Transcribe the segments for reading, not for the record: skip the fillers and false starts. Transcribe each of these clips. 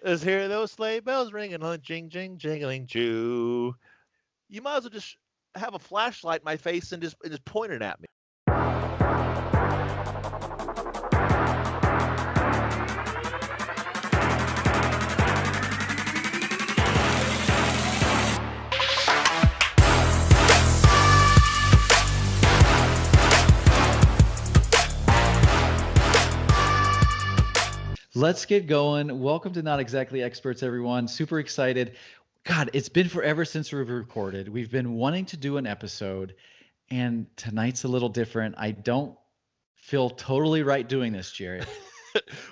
Let's hear those sleigh bells ringing, jing, jing, jingling, Jew. You might as well just have a flashlight in my face and just point it at me. Let's get going. Welcome to Not Exactly Experts, everyone. Super excited. God, it's been forever since we've recorded. We've been wanting to do an episode, and tonight's a little different. I don't feel totally right doing this, Jared.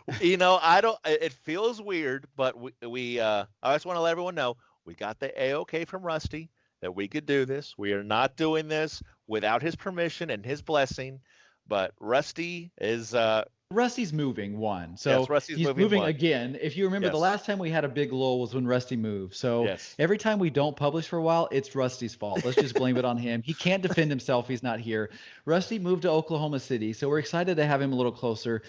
I don't. It feels weird, but I just want to let everyone know we got the A-OK from Rusty that we could do this. We are not doing this without his permission and his blessing. But Rusty is Rusty's moving one. So yes, Rusty's he's moving one. again. If you remember, the Yes. last time we had a big lull was when Rusty moved. So Yes. every time we don't publish for a while, it's Rusty's fault. Let's just blame it on him. He can't defend himself. He's not here. Rusty moved to Oklahoma City, so we're excited to have him a little closer.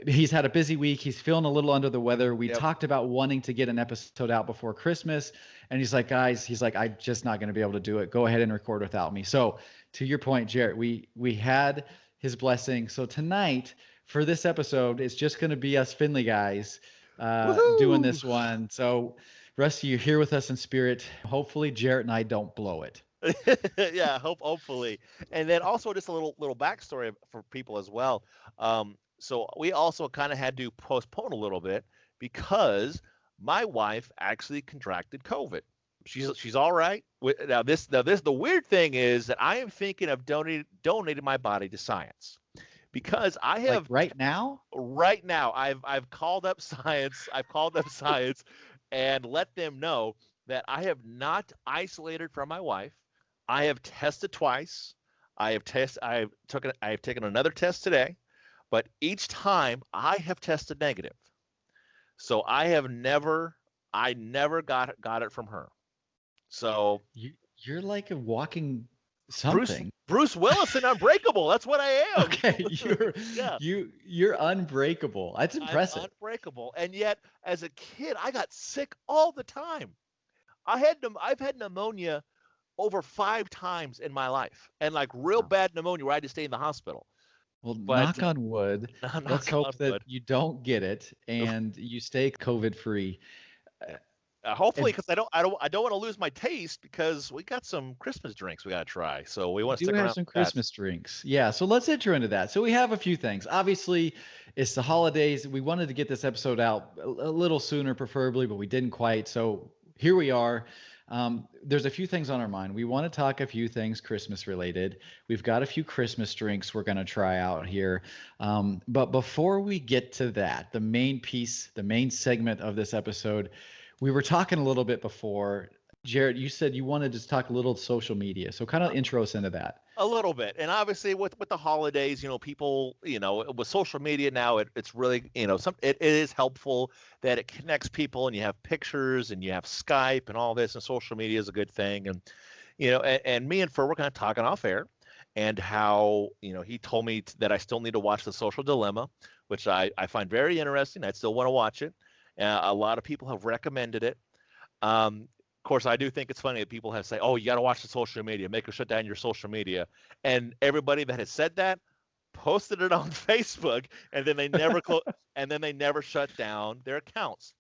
He's had a busy week. He's feeling a little under the weather. We talked about wanting to get an episode out before Christmas, and he's like, guys, I'm just not going to be able to do it. Go ahead and record without me. So to your point, Jarrett, we had his blessing. So tonight, for this episode, it's just going to be us Finley guys doing this one. So, Rusty, you're here with us in spirit. Hopefully, Jarrett and I don't blow it. Yeah, hopefully. And then also just a little backstory for people as well. So we also kind of had to postpone a little bit because my wife actually contracted COVID. She's all right. Now the weird thing is that I am thinking of donating my body to science. Because I have right now I've called up science. I've called up science and let them know that I have not isolated from my wife. I have tested twice. I have taken another test today, but each time I have tested negative. So I never got it from her. So you're like a walking something. Bruce Willis in Unbreakable. That's what I am. Okay, you're unbreakable. That's impressive. I'm unbreakable, and yet as a kid, I got sick all the time. I've had pneumonia over 5 times in my life, and like real bad pneumonia where I had to stay in the hospital. Well, knock on wood. Let's hope that you don't get it and you stay COVID free. Hopefully, because I don't want to lose my taste because we got some Christmas drinks we got to try. So we want to stick around. We do have some Christmas drinks. Yeah. So let's enter into that. So we have a few things. Obviously, it's the holidays. We wanted to get this episode out a little sooner, preferably, but we didn't quite. So here we are. There's a few things on our mind. We want to talk a few things Christmas related. We've got a few Christmas drinks we're going to try out here. But before we get to that, the main piece, the main segment of this episode, we were talking a little bit before. Jarrett, you said you wanted to talk a little social media. So kind of intro us into that. A little bit. And obviously with the holidays, people, with social media now, it's really, it is helpful that it connects people and you have pictures and you have Skype and all this, and social media is a good thing. And, and me and Fur were kind of talking off air and how, he told me that I still need to watch The Social Dilemma, which I find very interesting. I still want to watch it. A lot of people have recommended it. Of course, I do think it's funny that people have said, "Oh, you got to watch the social media. Make her shut down your social media." And everybody that has said that posted it on Facebook, and then they never shut down their accounts,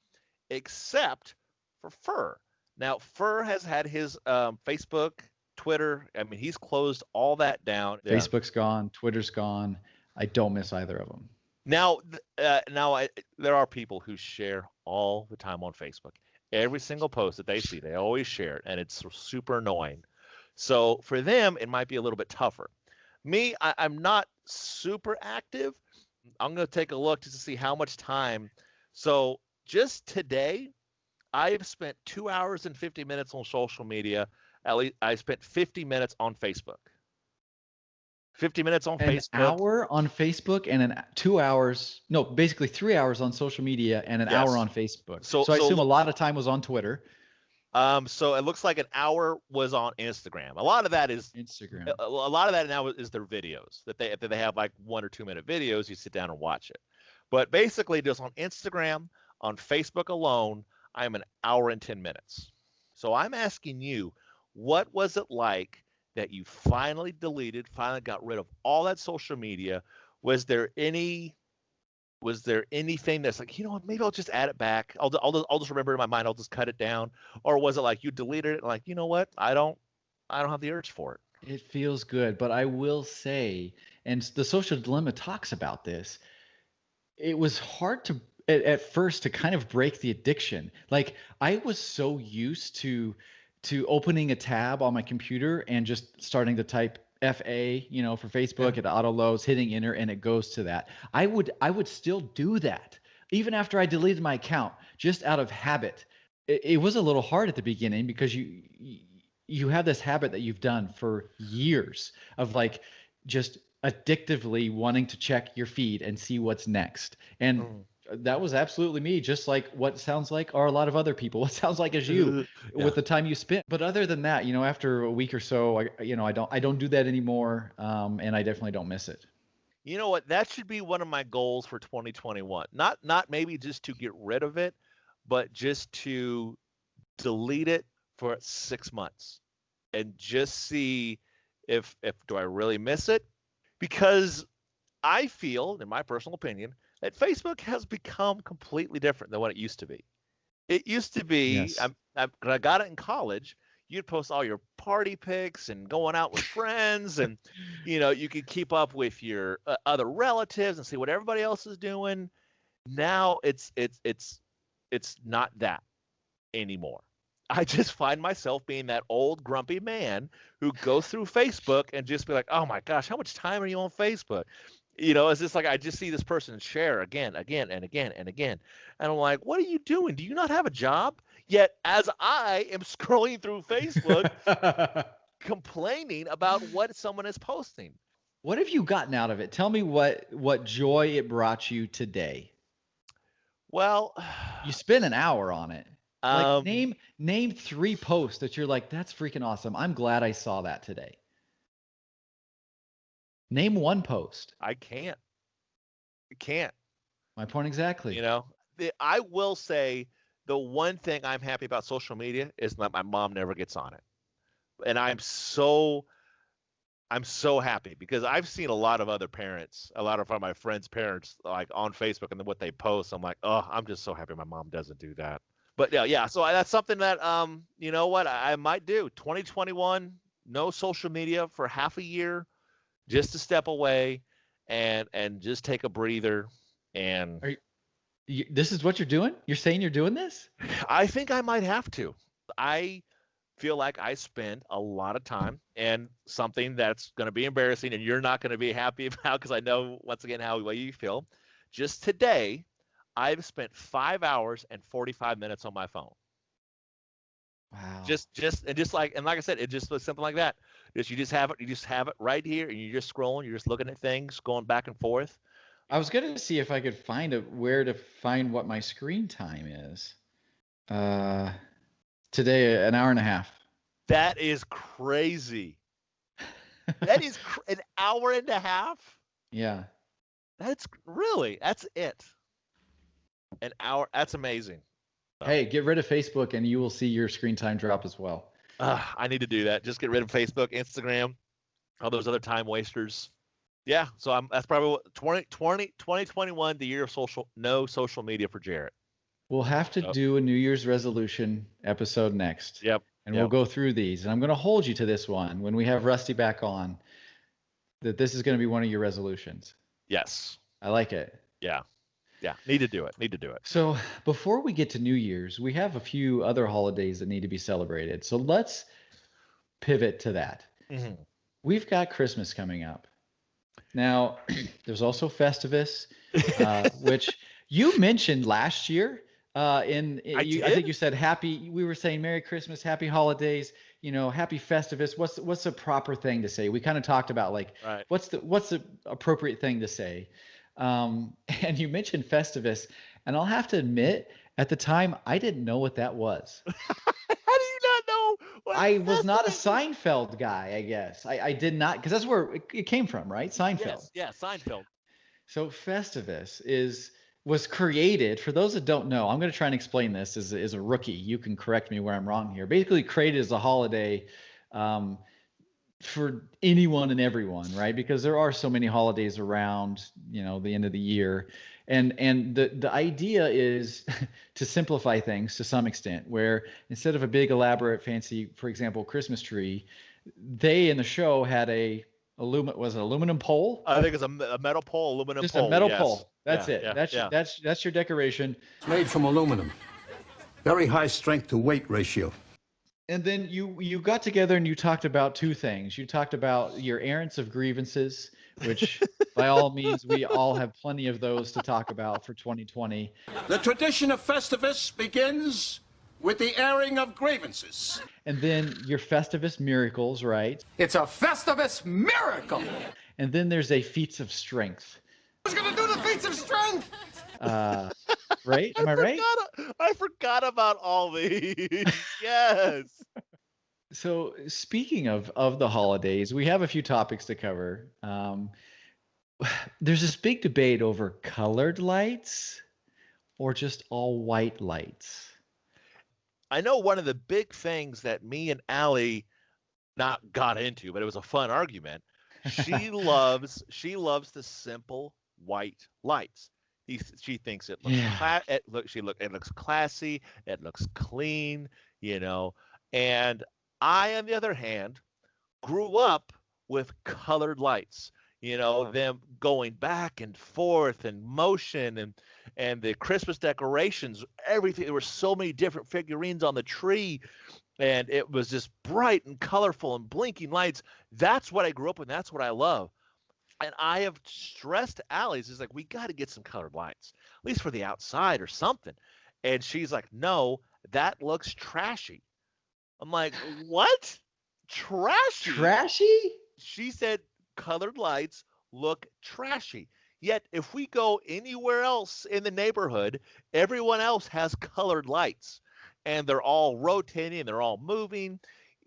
except for Fur. Now, Fur has had his Facebook, Twitter. I mean, he's closed all that down. Facebook's gone. Twitter's gone. I don't miss either of them. Now, there are people who share all the time on Facebook. Every single post that they see, they always share it, and it's super annoying. So for them, it might be a little bit tougher. Me, I'm not super active. I'm going to take a look just to see how much time. So just today, I've spent 2 hours and 50 minutes on social media. At least I spent 50 minutes on Facebook. 50 minutes on Facebook. An hour on Facebook and 2 hours, no, basically 3 hours on social media and an hour on Facebook. So I assume a lot of time was on Twitter. So it looks like an hour was on Instagram. A lot of that is Instagram. A lot of that now is their videos that they have like 1 or 2 minute videos. You sit down and watch it. But basically just on Instagram, On Facebook alone, I'm an hour and 10 minutes. So I'm asking you, what was it like that you finally deleted, finally got rid of all that social media? Was there any was there anything that's like, you know what, maybe I'll just add it back. I'll just remember it in my mind. I'll just cut it down. Or was it like you deleted it and like, you know what, I don't have the urge for it. It feels good, but I will say, and the social dilemma talks about this. It was hard to at first to kind of break the addiction. Like I was so used to opening a tab on my computer and just starting to type FA, for Yeah. Facebook, it auto loads, hitting enter, and it goes to that. I would still do that even after I deleted my account, just out of habit. It was a little hard at the beginning because you have this habit that you've done for years of like just addictively wanting to check your feed and see what's next. And Mm. that was absolutely me, just like what sounds like are a lot of other people. What sounds like is you Yeah. with the time you spent. But other than that, after a week or so, I don't do that anymore, and I definitely don't miss it. You know what? That should be one of my goals for 2021. Not maybe just to get rid of it, but just to delete it for 6 months and just see if do I really miss it? Because I feel, in my personal opinion, that Facebook has become completely different than what it used to be. It used to be, Yes. when I got it in college, you'd post all your party pics and going out with friends, and you could keep up with your other relatives and see what everybody else is doing. Now it's not that anymore. I just find myself being that old grumpy man who goes through Facebook and just be like, "Oh my gosh, how much time are you on Facebook?" It's just like I just see this person share again, again, and again, and again. And I'm like, "What are you doing? Do you not have a job?" Yet as I am scrolling through Facebook complaining about what someone is posting. What have you gotten out of it? Tell me what joy it brought you today. Well, You spent an hour on it. Like um name 3 posts that you're like, that's freaking awesome. I'm glad I saw that today. Name 1 post. I can't. I can't. My point You exactly. know, I will say the one thing I'm happy about social media is that my mom never gets on it, and I'm so happy because I've seen a lot of other parents, a lot of my friends' parents, like on Facebook and then what they post. I'm like, oh, I'm just so happy my mom doesn't do that. But yeah, yeah. So that's something that you know what, I might do. 2021, no social media for half a year, just to step away and just take a breather. And Are this is what you're doing? You're saying you're doing this? I think I might have to. I feel like I spend a lot of time and something that's going to be embarrassing and you're not going to be happy about because I know once again how way you feel. Just today, I've spent 5 hours and 45 minutes on my phone. Wow. Just like I said, it just was something like that. You just have it right here, and you're just scrolling. You're just looking at things, going back and forth. I was gonna see if I could find where to find what my screen time is. Uh, Today an hour and a half. That is crazy. That is an hour and a half. Yeah. That's it. An hour. That's amazing. So, Hey, get rid of Facebook and you will see your screen time drop as well. I need to do that. Just get rid of Facebook, Instagram, all those other time wasters. Yeah. So that's probably what 2021, the year of no social media for Jarrett. We'll have to Oh, do a New Year's resolution episode next, yep. and we'll Yep. go through these. And I'm going to hold you to this one when we have Rusty back on, that this is going to be one of your resolutions. Yes. I like it. Yeah. Yeah. Need to do it. Need to do it. So before we get to New Year's, we have a few other holidays that need to be celebrated. So let's pivot to that. Hmm. We've got Christmas coming up. Now, there's also Festivus, which you mentioned last year. I I think did. you said happy. We were saying Merry Christmas, Happy Holidays. Happy Festivus. What's the proper thing to say? We kind of talked about like Right. what's the appropriate thing to say. And you mentioned Festivus, and I'll have to admit, at the time, I didn't know what that was. How do you not know what I was not a Festivus is? Seinfeld guy, I guess. I did not, because that's where it came from, right? Seinfeld. Yes. Yeah. Seinfeld. So Festivus is was created, for those that don't know, I'm going to try and explain this as a rookie. You can correct me where I'm wrong here. Basically created as a holiday um, for anyone and everyone, right? Because there are so many holidays around, the end of the year. And the idea is to simplify things to some extent, where instead of a big elaborate fancy, for example, Christmas tree, they in the show had was it aluminum pole? I think it's a metal pole, aluminum Just a pole. metal Yes. pole. That's Yeah. it. Yeah. That's Yeah. that's your decoration. It's made from aluminum. Very high strength to weight ratio. And then you got together and you talked about two things. You talked about your errands of grievances, which by all means we all have plenty of those to talk about for 2020. The tradition of Festivus begins with the airing of grievances. And then your Festivus miracles, right? It's a Festivus miracle. And then there's a feats of strength. Who's going to do the feats of strength? Right? Am I right? I forgot about all these. Yes. So speaking of the holidays, we have a few topics to cover. There's this big debate over colored lights or just all white lights. I know one of the big things that me and Allie not got into, but it was a fun argument. She loves the simple white lights. She thinks it looks it looks classy, it looks clean, And I, on the other hand, grew up with colored lights. Them going back and forth and motion and the Christmas decorations, everything. There were so many different figurines on the tree, and it was just bright and colorful and blinking lights. That's what I grew up with. That's what I love. And I have stressed Allie's is like, we got to get some colored lights, at least for the outside or something. And she's like, no, that looks trashy. I'm like, what? Trashy? Trashy? She said colored lights look trashy. Yet if we go anywhere else in the neighborhood, everyone else has colored lights. And they're all rotating, they're all moving.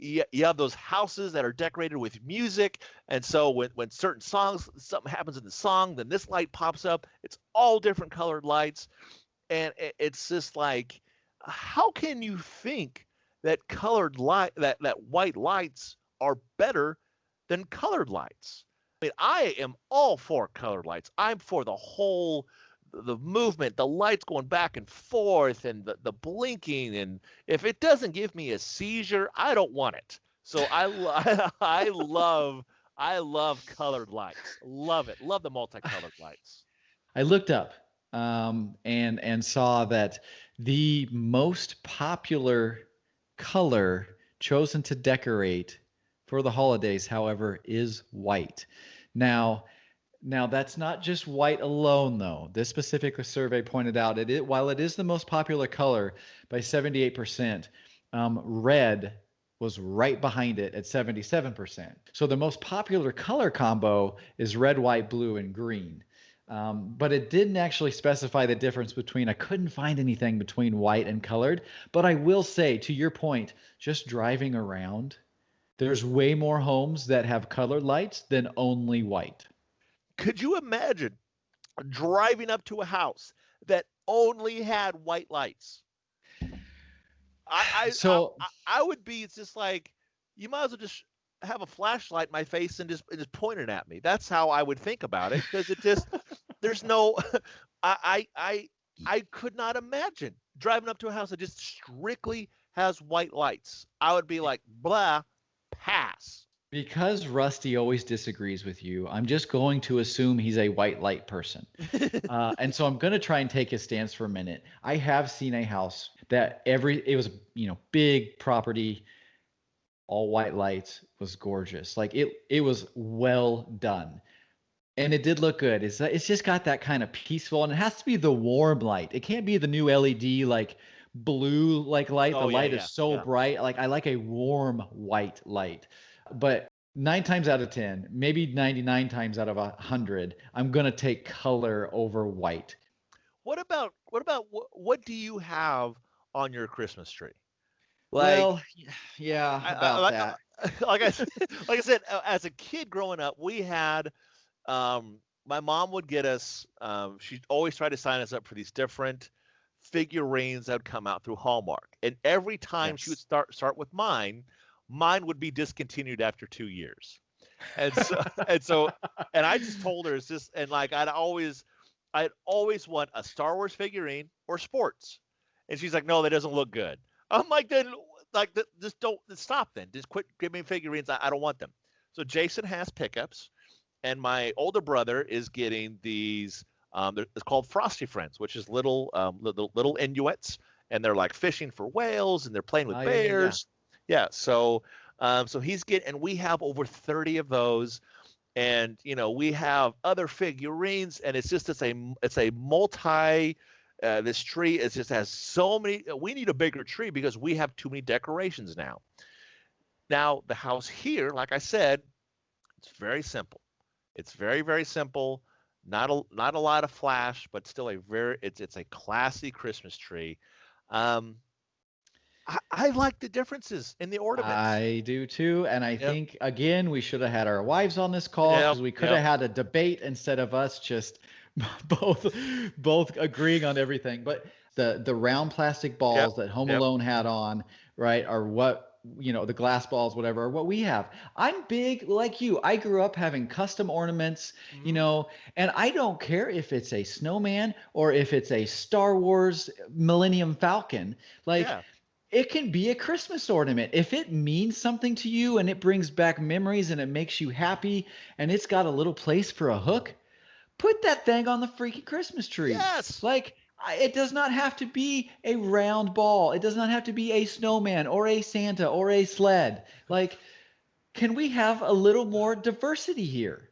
You have those houses that are decorated with music. And so when certain songs, something happens in the song, then this light pops up. It's all different colored lights. And it's just like, how can you think that colored light, that white lights are better than colored lights? I mean, I am all for colored lights. I'm for the movement, the lights going back and forth, and the blinking. And if it doesn't give me a seizure, I don't want it. So I love colored lights. Love it. Love the multicolored lights. I looked up and saw that the most popular color chosen to decorate for the holidays, however, is white. Now that's not just white alone, though. This specific survey pointed out while it is the most popular color by 78%, red was right behind it at 77%. So the most popular color combo is red, white, blue, and green. But it didn't actually specify the difference between, I couldn't find anything between white and colored. But I will say, to your point, just driving around, there's way more homes that have colored lights than only white. Could you imagine driving up to a house that only had white lights? I would be, it's just like, you might as well just have a flashlight in my face and just point it at me. That's how I would think about it, because it just there's no I could not imagine driving up to a house that just strictly has white lights. I would be like, blah, pass. Because Rusty always disagrees with you, I'm just going to assume he's a white light person. And so I'm going to try and take his stance for a minute. I have seen a house that it was, big property, all white lights, was gorgeous. Like it was well done. And it did look good. It's just got that kind of peaceful, and it has to be the warm light. It can't be the new LED like blue like light. The light is so bright. Like I like a warm white light. But 9 times out of 10, maybe 99 times out of 100, I'm going to take color over white. What about what do you have on your Christmas tree? Well, yeah, about that. Like I said, as a kid growing up, we had my mom would get us. She always tried to sign us up for these different figurines that would come out through Hallmark, and every time she would Yes. start with mine would be discontinued after 2 years. And so and so and I just told her it's just and like I'd always want a Star Wars figurine or sports. And she's like, no, that doesn't look good. I'm like, then just don't stop then. Just quit giving me figurines. I don't want them. So Jason has pickups, and my older brother is getting these. It's called Frosty Friends, which is little Inuits, and they're like fishing for whales, and they're playing with Oh, yeah, yeah, yeah. bears. Yeah. So he's getting, and we have over 30 of those, and we have other figurines, and it's a multi. This tree is just has so many. We need a bigger tree because we have too many decorations now. Now the house here, like I said, it's very simple. It's very, very simple. Not a lot of flash, but still it's a classy Christmas tree. Um, I like the differences in the ornaments. I do too. And I Yep. think, again, we should have had our wives on this call Yep. because we could Yep. have had a debate instead of us just both both agreeing on everything. But the round plastic Yep. balls that Home Yep. Alone had on, right, are what, the glass balls, whatever, are what we have. I'm big like you. I grew up having custom ornaments, Mhm. and I don't care if it's a snowman or if it's a Star Wars Millennium Falcon. Like, Yeah. it can be a Christmas ornament. If it means something to you and it brings back memories and it makes you happy and it's got a little place for a hook, put that thing on the freaking Christmas tree. Yes. Like, it does not have to be a round ball. It does not have to be a snowman or a Santa or a sled. Like, can we have a little more diversity here?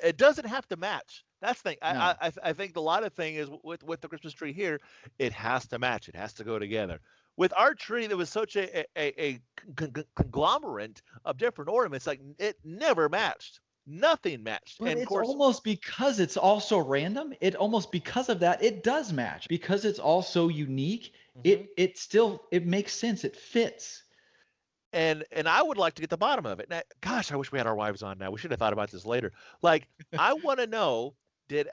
It doesn't have to match. That's the thing. No. I think a lot of thing is with the Christmas tree here, it has to match. It has to go together. With our tree, there was such a conglomerate of different ornaments. Like it never matched. Nothing matched. But And of it's course, almost because it's also random. It almost because of that, it does match. Because it's all so unique, mhm. it makes sense. It fits. And I would like to get the bottom of it. Now, gosh, I wish we had our wives on now. We should have thought about this later. Like, I want to know, did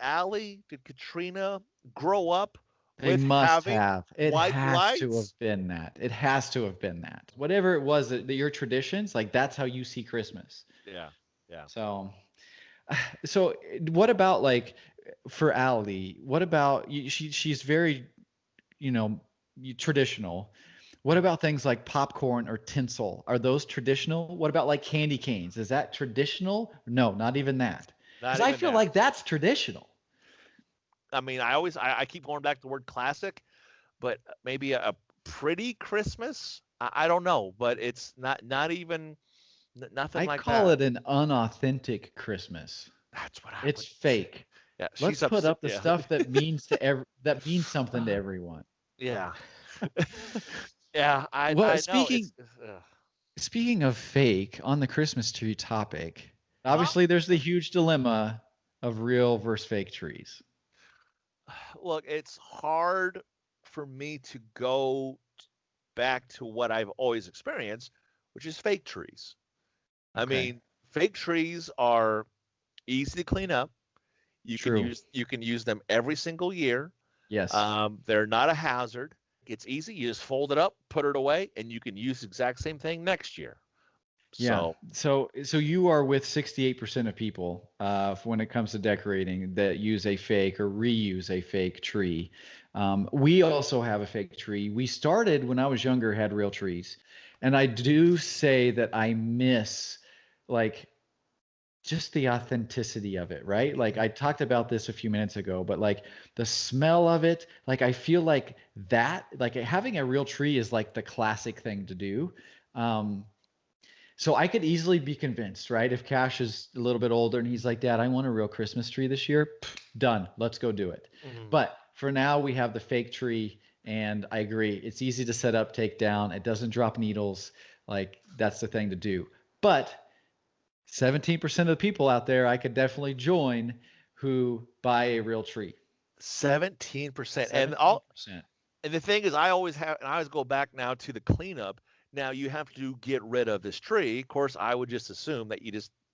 Katrina grow up They with must having have. It white has to have lights? been that. It has to have been that. Whatever it was that your traditions, like that's how you see Christmas. Yeah, yeah. So, so what about like for Allie? What about she's very, you know, traditional. What about things like popcorn or tinsel? Are those traditional? What about like candy canes? Is that traditional? No, not even that. Not Because I even feel that. like that's traditional. I mean, I keep going back to the word classic, but maybe a pretty Christmas. I don't know, but it's not even nothing I like call that. it an unauthentic Christmas. That's what I It's would say. fake. Yeah, Let's she's put upset. up the Yeah, stuff that means something to everyone. yeah, yeah. I Well, I know speaking ugh. speaking of fake, on the Christmas tree topic, Huh? obviously there's the huge dilemma of real versus fake trees. Look, it's hard for me to go back to what I've always experienced, which is fake trees. I Okay. mean, fake trees are easy to clean up. True. You can use them every single year. Yes. They're not a hazard. It's easy. You just fold it up, put it away, and you can use the exact same thing next year. Yeah. So So you are with 68% of people when it comes to decorating that use a fake or reuse a fake tree. We also have a fake tree. We started when I was younger, had real trees. And I do say that I miss like just the authenticity of it, right? Like I talked about this a few minutes ago, but like the smell of it, like I feel like that, like having a real tree is like the classic thing to do. Um, so I could easily be convinced, right? If Cash is a little bit older and he's like, Dad, I want a real Christmas tree this year, done. Let's go do it. mhm. But for now, we have the fake tree, and I agree. It's easy to set up, take down. It doesn't drop needles. Like that's the thing to do. But 17% of the people out there I could definitely join who buy a real tree. 17%. And 17%. the thing is, I always go back now to the cleanup. Now you have to get rid of this tree. Of course, I would just assume that you just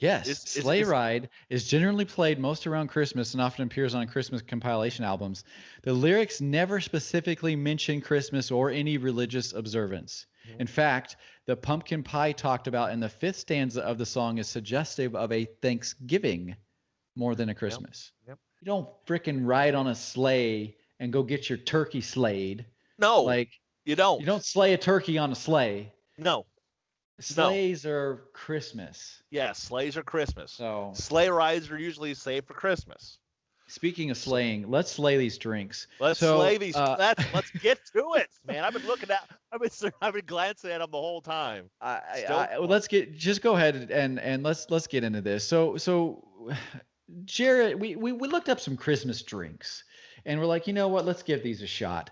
Yes, Is Sleigh Ride is generally played most around Christmas and often appears on Christmas compilation albums. The lyrics never specifically mention Christmas or any religious observance. In fact, the pumpkin pie talked about in the 5th stanza of the song is suggestive of a Thanksgiving more than a Christmas. Yep. You don't frickin' ride on a sleigh and go get your turkey slayed. No, Like, you don't. you don't slay a turkey on a sleigh. No. Sleighs are Christmas. Yeah, sleighs are Christmas. So Sleigh rides are usually saved for Christmas. speaking of slaying, let's slay these drinks. Let's slay these. Let's get to it, man. I've been glancing at them the whole time. Let's just go ahead and let's get into this. So Jared, we looked up some Christmas drinks. And we're like, you know what? Let's give these a shot.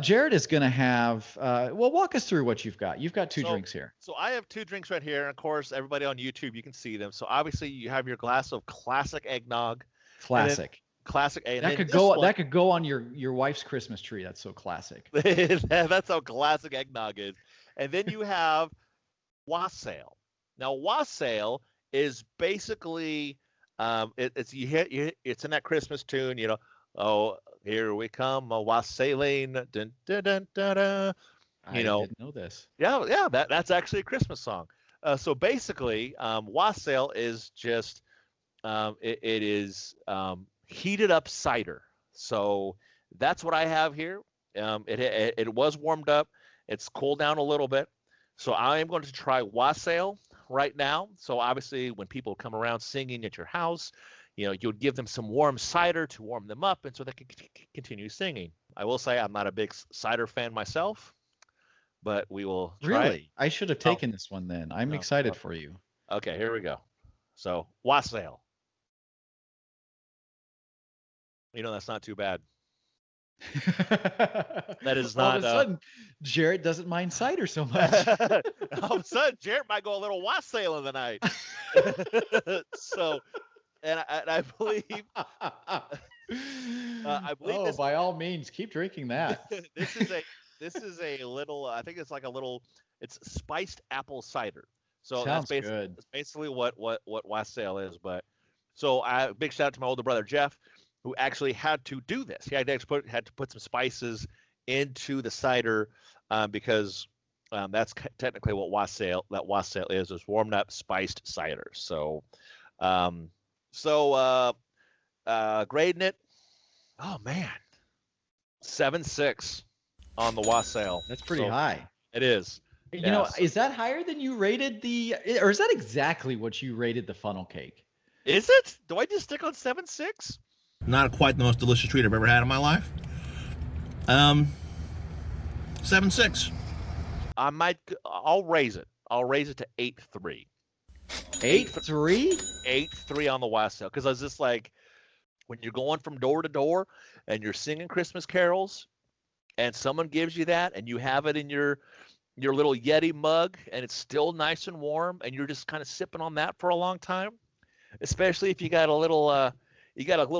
Jared is going to have, walk us through what you've got. You've got two drinks here. So I have 2 drinks right here. And of course, everybody on YouTube, you can see them. So obviously you have your glass of classic eggnog. Classic. That could go on your wife's Christmas tree. That's so classic. That's how classic eggnog is. And then you have wassail. Now wassail is basically, it's in that Christmas tune, you know. Oh, here we come, a wassailing. Dun, dun, dun, dun, dun. I didn't know this. Yeah, that's actually a Christmas song. So basically, wassail is just it is heated up cider. So that's what I have here. It was warmed up. It's cooled down a little bit. So I am going to try wassail right now. So obviously, when people come around singing at your house, you know, you would give them some warm cider to warm them up, and so they can continue singing. I will say I'm not a big cider fan myself, but we will try. Really? I should have taken this one then. I'm excited for you. Okay, here we go. So, wassail. You know, that's not too bad. That is not. All of a sudden, Jarrett doesn't mind cider so much. All of a sudden, Jarrett might go a little wassail in the night. So. And I believe, this, by all means, keep drinking that. This is a little. I think it's like a little. It's spiced apple cider. So Sounds that's good. basically what wassail is. But so big shout out to my older brother Jeff, who actually had to do this. He had to put some spices into the cider because that's technically what wassail is warmed up spiced cider. So. Grading it, oh man, 7.6 on the wassail. That's pretty high. It is. You know, is that higher than you rated or is that exactly what you rated the funnel cake? Is it? Do I just stick on 7.6? Not quite the most delicious treat I've ever had in my life. 7.6. I'll raise it. I'll raise it to 8.3. 8.3? 8.3 on the wassail, because I was just like, when you're going from door to door and you're singing Christmas carols, and someone gives you that, and you have it in your little Yeti mug, and it's still nice and warm, and you're just kind of sipping on that for a long time, especially if you got a little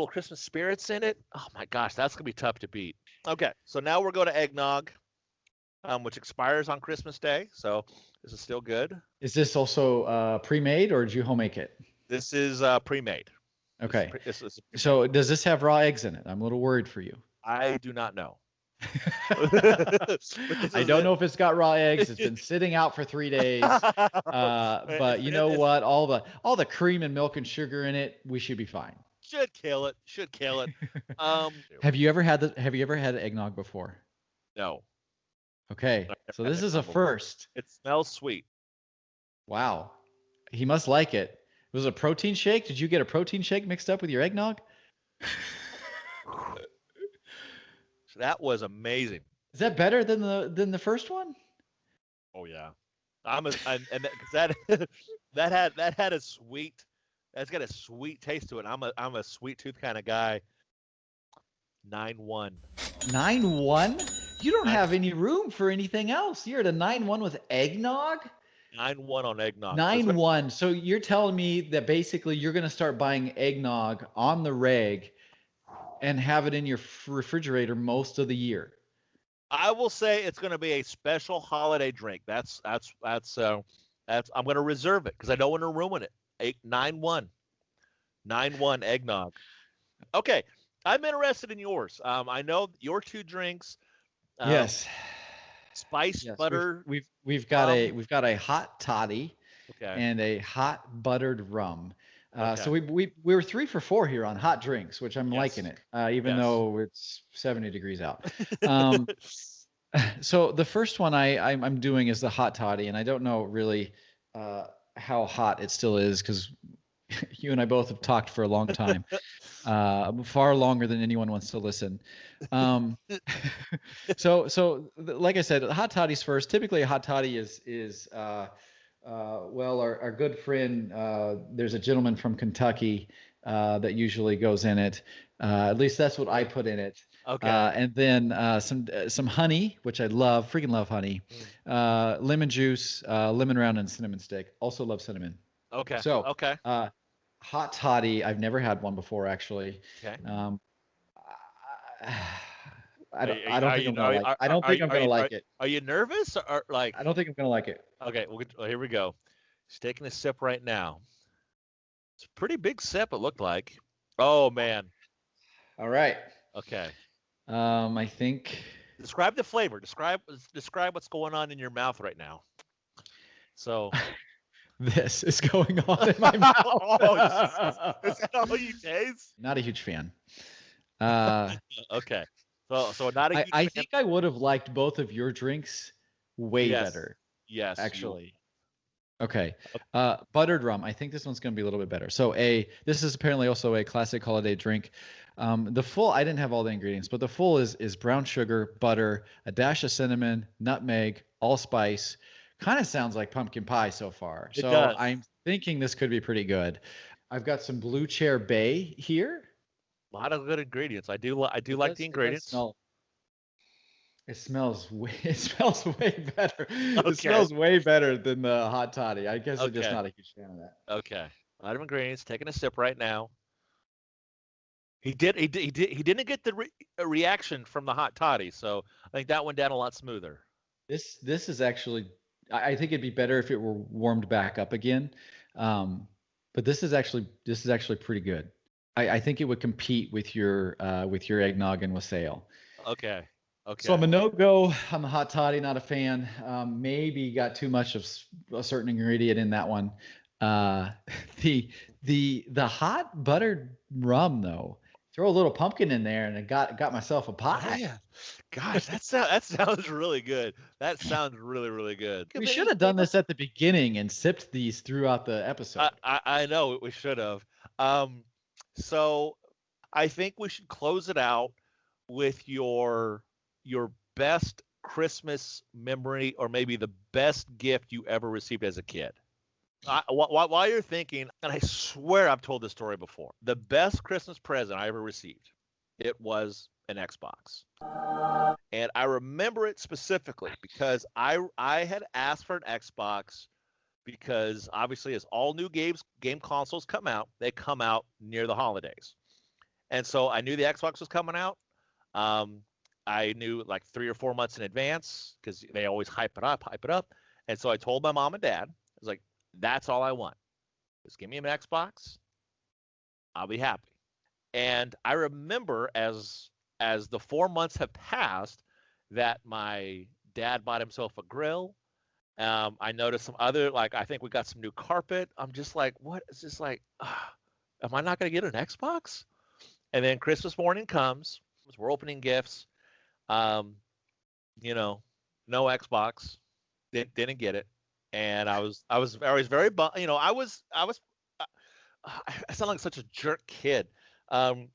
Christmas spirits in it. Oh my gosh, that's gonna be tough to beat. Okay, so now we're going to eggnog, which expires on Christmas Day. So this is still good. Is this also pre-made, or did you home make it? This is pre-made. Okay. So does this have raw eggs in it? I'm a little worried for you. I do not know. I don't know if it's got raw eggs. It's been sitting out for 3 days. But you know what? All the cream and milk and sugar in it, we should be fine. Should kill it. Have you ever had eggnog before? No. Okay. So this is a first. It smells sweet. Wow. He must like it. Was it a protein shake? Did you get a protein shake mixed up with your eggnog? That was amazing. Is that better than the first one? Oh yeah. That had a sweet. That's got a sweet taste to it. I'm a sweet tooth kind of guy. 9.1. 9.1? You don't have any room for anything else. You're at a 9.1 with eggnog? 9.1 on eggnog. 9.1. So you're telling me that basically you're going to start buying eggnog on the reg and have it in your refrigerator most of the year. I will say it's going to be a special holiday drink. I'm going to reserve it because I don't want to ruin it. 9-1. 9-1 eggnog. Okay, I'm interested in yours. I know your two drinks. Yes. Spice Yes. butter. We've got a hot toddy Okay. and a hot buttered rum. Okay. So we were 3 for 4 here on hot drinks, which I'm Yes. liking it, even Yes. though it's 70 degrees out. So the first one I'm doing is the hot toddy, and I don't know really how hot it still is because you and I both have talked for a long time, far longer than anyone wants to listen. Like I said, hot toddies first. Typically, a hot toddy is well, our good friend, there's a gentleman from Kentucky that usually goes in it. At least that's what I put in it. Okay. And then some honey, which I love, freaking love honey. Lemon juice, lemon round, and cinnamon stick. Also love cinnamon. Okay. So, okay. Hot toddy. I've never had one before, actually. Okay. I don't think I'm gonna like. I don't think I'm gonna like it. Are you nervous or like? I don't think I'm gonna like it. Okay. Well, here we go. He's taking a sip right now. It's a pretty big sip. It looked like. Oh man. All right. Okay. I think. Describe the flavor. Describe what's going on in your mouth right now. So. This is going on in my mouth. Oh, is that all you taste? Not a huge fan. Okay. So not a huge I fan. think I would have liked both of your drinks way better. Yes. Actually. Okay. Buttered rum. I think this one's going to be a little bit better. So this is apparently also a classic holiday drink. The full, I didn't have all the ingredients, but the full is brown sugar, butter, a dash of cinnamon, nutmeg, allspice. Kind of sounds like pumpkin pie so far. It So does. I'm thinking this could be pretty good. I've got some Blue Chair Bay here. A lot of good ingredients. I do like the ingredients. It smells way better. Okay. It smells way better than the hot toddy. I guess I'm just Okay. not a huge fan of that. Okay. A lot of ingredients. Taking a sip right now. He didn't get the reaction from the hot toddy, so I think that went down a lot smoother. This is actually, I think it'd be better if it were warmed back up again. But this is actually pretty good. I think it would compete with your eggnog and wassail. Okay. Okay. So I'm a no-go. I'm a hot toddy, not a fan. Maybe got too much of a certain ingredient in that one. The hot buttered rum though. Throw a little pumpkin in there, and I got myself a pie. Yeah. Gosh, that sounds really good. That sounds really, really good. We should have done this at the beginning and sipped these throughout the episode. I know we should have. So I think we should close it out with your best Christmas memory, or maybe the best gift you ever received as a kid. While you're thinking, and I swear I've told this story before, the best Christmas present I ever received, it was an Xbox. And I remember it specifically because I had asked for an Xbox because obviously as all new game consoles come out, they come out near the holidays. And so I knew the Xbox was coming out. I knew like 3 or 4 months in advance because they always hype it up. And so I told my mom and dad, I was like, that's all I want. Just give me an Xbox. I'll be happy. And I remember as the 4 months have passed that my dad bought himself a grill. I noticed some other, like, I think we got some new carpet. I'm just like, what? It's just like, am I not going to get an Xbox? And then Christmas morning comes. We're opening gifts. No Xbox. Didn't get it. And I was very bummed. I sound like such a jerk kid. I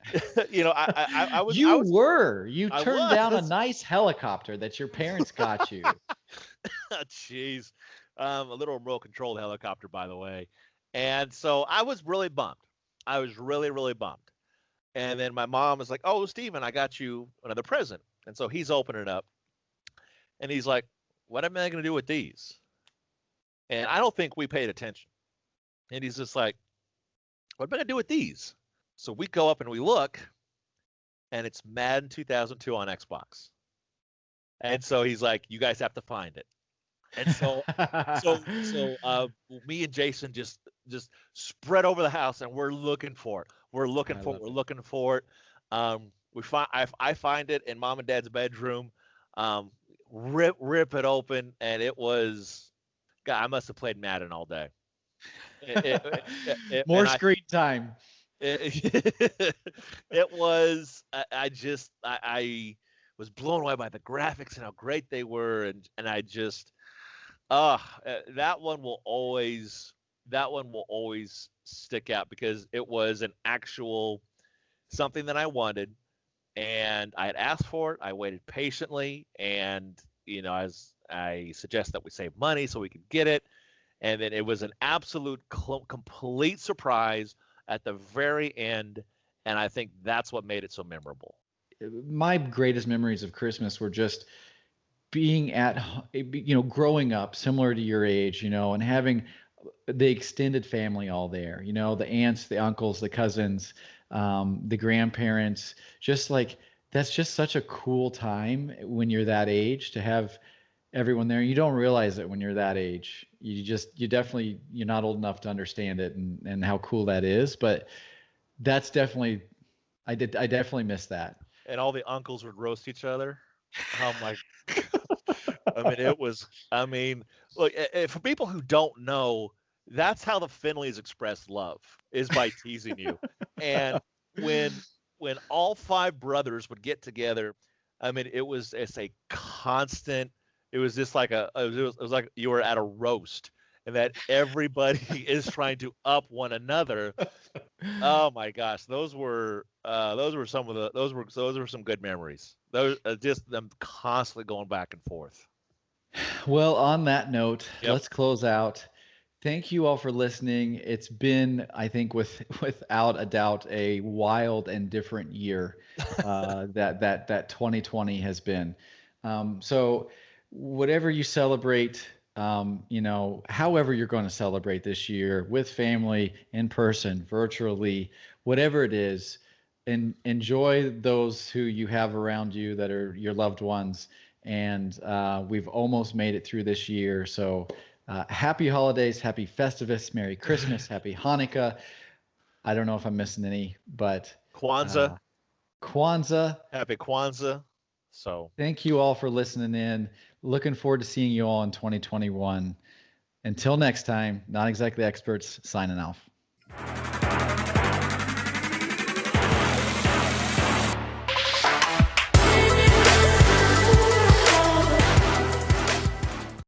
was. You turned down a nice helicopter that your parents got you. Jeez, a little remote controlled helicopter, by the way. And so I was really bummed. I was really, really bummed. And then my mom was like, "Oh, Steven, I got you another present." And so he's opening it up, and he's like, "What am I going to do with these?" And I don't think we paid attention. And he's just like, "What am I going to do with these?" So we go up and we look, and it's Madden 2002 on Xbox. And so he's like, "You guys have to find it." And so me and Jason just just spread over the house, and we're looking for it. We're looking I for it. love We're it. looking for it. I find it in Mom and Dad's bedroom. Um, rip it open, and it was. God, I must have played Madden all day. More And I screen time. it, it was I was blown away by the graphics and how great they were, and I just that one will always stick out because it was an actual something that I wanted, and I had asked for it. I waited patiently, and as I suggest that we save money so we could get it, and then it was an absolute complete surprise at the very end, and I think that's what made it so memorable. My greatest memories of Christmas were just being growing up similar to your age, and having the extended family all there, the aunts, the uncles, the cousins, the grandparents, just like that's just such a cool time when you're that age to have everyone there. You don't realize it when you're that age. You're not old enough to understand it and how cool that is. But that's definitely, I definitely miss that. And all the uncles would roast each other. Oh my I mean, it was. I mean, look, for people who don't know, that's how the Finleys express love is by teasing you. And when all five brothers would get together, I mean, it's a constant. It was just like it was like you were at a roast, and that everybody is trying to up one another. Oh my gosh, those were some good memories. Those just them constantly going back and forth. Well, on that note, Yep. let's close out. Thank you all for listening. It's been, I think, without a doubt, a wild and different year that 2020 has been. So, whatever you celebrate, however you're going to celebrate this year, with family, in person, virtually, whatever it is, and enjoy those who you have around you that are your loved ones. And we've almost made it through this year. So happy holidays, happy Festivus, Merry Christmas, happy Hanukkah. I don't know if I'm missing any, but Kwanzaa, Kwanzaa. happy Kwanzaa. So Thank you all for listening in. Looking forward to seeing you all in 2021. Until next time, Not Exactly Experts, signing off.